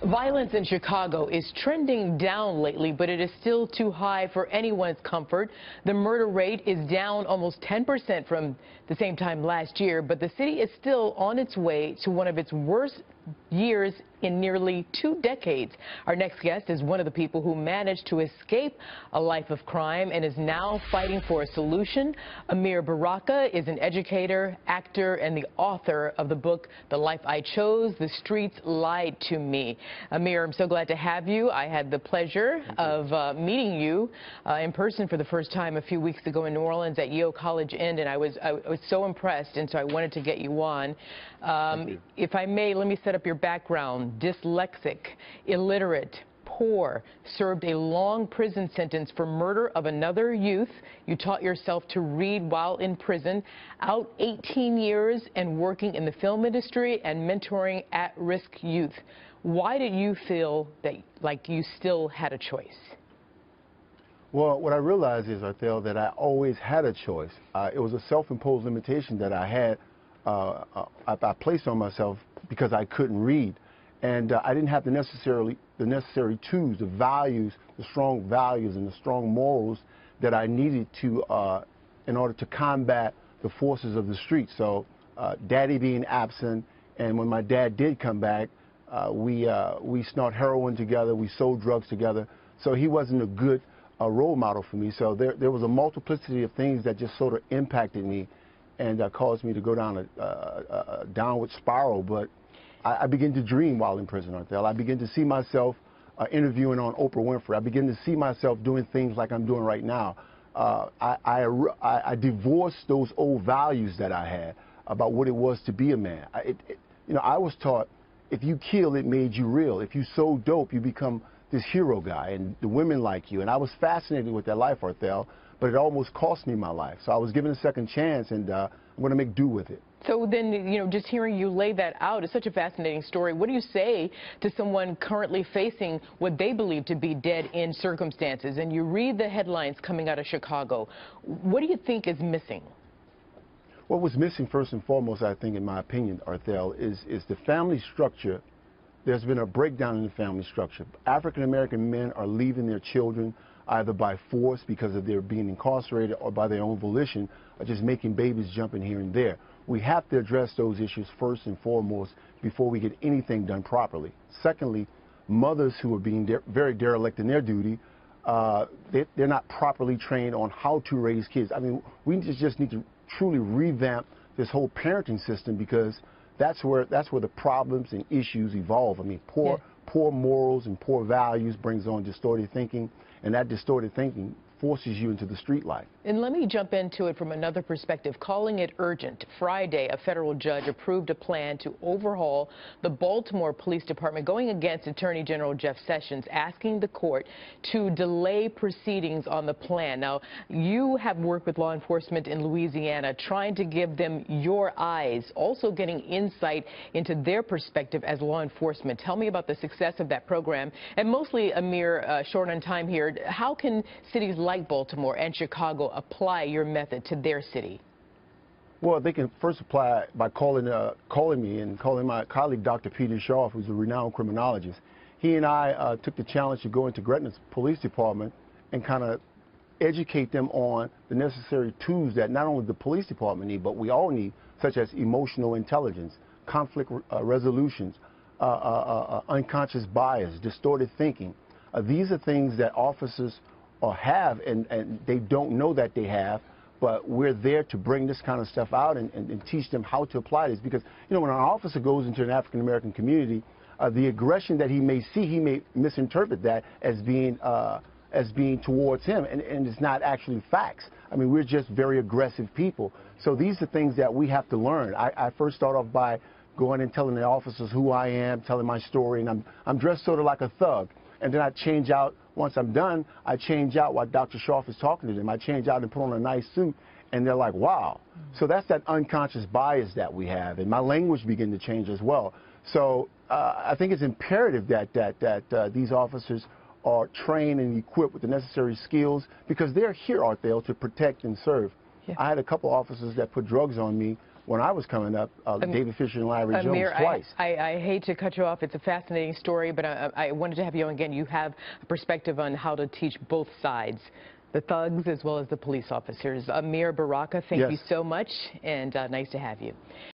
Violence in Chicago is trending down lately, but it is still too high for anyone's comfort. The murder rate is down almost 10% from the same time last year, but the city is still on its way to one of its worst years in nearly 2 decades. Our next guest is one of the people who managed to escape a life of crime and is now fighting for a solution. Ameer Baraka is an educator, actor, and the author of the book, The Life I Chose, The Streets Lied to Me. Ameer, I'm so glad to have you. I had the pleasure of meeting you in person for the first time a few weeks ago in New Orleans at Yale College Inn, and I was so impressed, and so I wanted to get you on. If I may, let me set up your background. Dyslexic, illiterate, poor, served a long prison sentence for murder of another youth. You taught yourself to read while in prison, out 18 years and working in the film industry and mentoring at-risk youth. Why did you feel that like you still had a choice? Well, what I realized is, Arthel, that I always had a choice. It was a self-imposed limitation that I had, I placed on myself because I couldn't read. And I didn't have the necessary tools, the values, the strong values and the strong morals that I needed to, in order to combat the forces of the street. So daddy being absent, and when my dad did come back, we snort heroin together, we sold drugs together. So he wasn't a good role model for me. So there was a multiplicity of things that just sort of impacted me and caused me to go down a downward spiral. But I began to dream while in prison, Arthel. I began to see myself interviewing on Oprah Winfrey. I began to see myself doing things like I'm doing right now. I divorced those old values that I had about what it was to be a man. You know, I was taught if you kill, it made you real. If you sold dope, you become this hero guy, and the women like you. And I was fascinated with that life, Arthel, but it almost cost me my life. So I was given a second chance, and I'm going to make do with it. So then, you know, just hearing you lay that out is such a fascinating story. What do you say to someone currently facing what they believe to be dead-end circumstances? And you read the headlines coming out of Chicago. What do you think is missing? What was missing, first and foremost, I think, in my opinion, Arthel, is the family structure. There's been a breakdown in the family structure. African-American men are leaving their children either by force because of their being incarcerated or by their own volition, or just making babies jumping here and there. We have to address those issues first and foremost before we get anything done properly. Secondly, mothers who are being very derelict in their duty, they're not properly trained on how to raise kids. I mean, we just need to truly revamp this whole parenting system, because that's where the problems and issues evolve. I mean, poor morals and poor values brings on distorted thinking, and that distorted thinking forces you into the street life. And let me jump into it from another perspective, calling it urgent. Friday, a federal judge approved a plan to overhaul the Baltimore Police Department, going against Attorney General Jeff Sessions, asking the court to delay proceedings on the plan. Now, you have worked with law enforcement in Louisiana, trying to give them your eyes, also getting insight into their perspective as law enforcement. Tell me about the success of that program. And mostly, Ameer, short on time here, how can cities like Baltimore and Chicago apply your method to their city? Well, they can first apply by calling me and calling my colleague, Dr. Peter Shaw, who's a renowned criminologist. He and I took the challenge to go into Gretna's police department and kind of educate them on the necessary tools that not only the police department need, but we all need, such as emotional intelligence, conflict resolutions, unconscious bias, distorted thinking. These are things that officers have, and they don't know that they have, but we're there to bring this kind of stuff out and teach them how to apply this. Because, you know, when an officer goes into an African-American community, the aggression that he may see, he may misinterpret that as being towards him, and it's not actually facts. I mean, we're just very aggressive people. So these are things that we have to learn. I first start off by going and telling the officers who I am, telling my story, and I'm dressed sort of like a thug. And then I change out. Once I'm done, I change out while Dr. Schaff is talking to them. I change out and put on a nice suit, and they're like, wow. So that's that unconscious bias that we have, and my language begin to change as well. So I think it's imperative that these officers are trained and equipped with the necessary skills, because they're here, Arthel, to protect and serve. Yeah. I had a couple officers that put drugs on me when I was coming up, David Fisher and Larry Ameer, Jones twice. I hate to cut you off. It's a fascinating story, but I wanted to have you on again. You have a perspective on how to teach both sides, the thugs as well as the police officers. Ameer Baraka, thank you so much, and nice to have you.